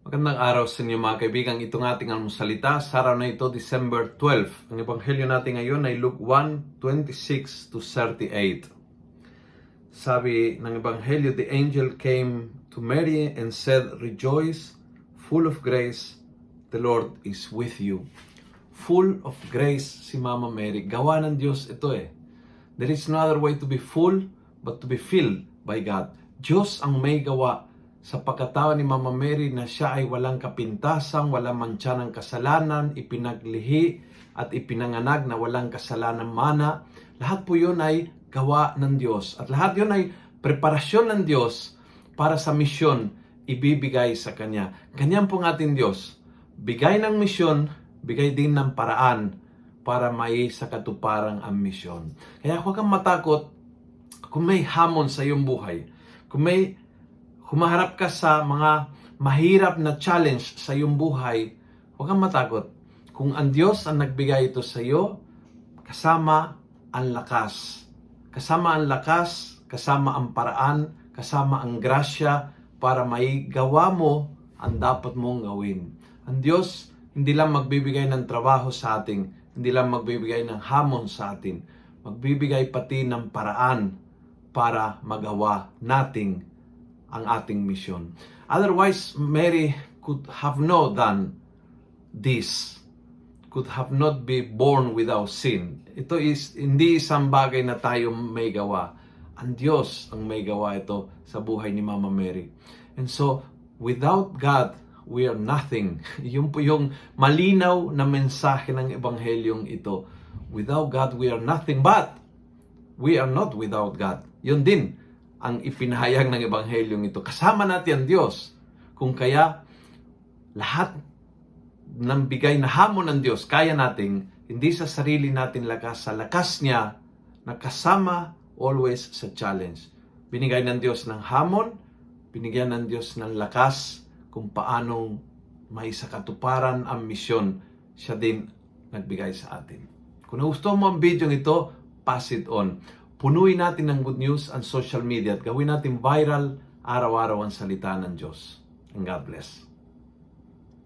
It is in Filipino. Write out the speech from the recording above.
Magandang araw sa inyo mga kaibigan. Itong ating almusalita sa araw na ito, December 12. Ang ebanghelyo natin ngayon ay Luke 1:26 to 38. Sabi ng ebanghelyo, the angel came to Mary and said, "Rejoice, full of grace, the Lord is with you." Full of grace si Mama Mary. Gawa ng Diyos ito eh. There is no other way to be full but to be filled by God. Diyos ang may gawa sa pagkatao ni Mama Mary na siya ay walang kapintasang, walang mantsa ng kasalanan, ipinaglihi at ipinanganak na walang kasalanan mana. Lahat po yun ay gawa ng Diyos. At lahat yun ay preparasyon ng Diyos para sa misyon ibibigay sa Kanya. Ganyan po ng ating Diyos. Bigay ng misyon, bigay din ng paraan para may sa katuparan ang misyon. Kaya huwag kang matakot kung may hamon sa iyong buhay. Kung may humaharap ka sa mga mahirap na challenge sa iyong buhay, huwag kang matakot. Kung ang Diyos ang nagbigay ito sa iyo, kasama ang lakas. Kasama ang lakas, kasama ang paraan, kasama ang grasya para maigawa mo ang dapat mong gawin. Ang Diyos hindi lang magbibigay ng trabaho sa atin, hindi lang magbibigay ng hamon sa atin, magbibigay pati ng paraan para magawa nating ang ating misyon. Otherwise, Mary could have not done this, could have not be born without sin. Ito is hindi isang bagay na tayo may gawa. Ang Diyos ang may gawa ito sa buhay ni Mama Mary. And so, without God, we are nothing. Yun po yung malinaw na mensahe ng ebanghelyong ito. Without God, we are nothing, but we are not without God. Yun din ang ipinahayag ng ebanghelyong ito. Kasama natin ang Diyos. Kung kaya, lahat ng bigay na hamon ng Diyos, kaya nating, hindi sa sarili natin lakas, sa lakas niya, na kasama always sa challenge. Binigay ng Diyos ng hamon, binigyan ng Diyos ng lakas, kung paanong may sa katuparan ang misyon, siya din nagbigay sa atin. Kung nagustuhan mo ang video ito, pass it on. Punuin natin ng good news ang social media at gawin natin viral araw-araw ang salita ng Diyos. And God bless.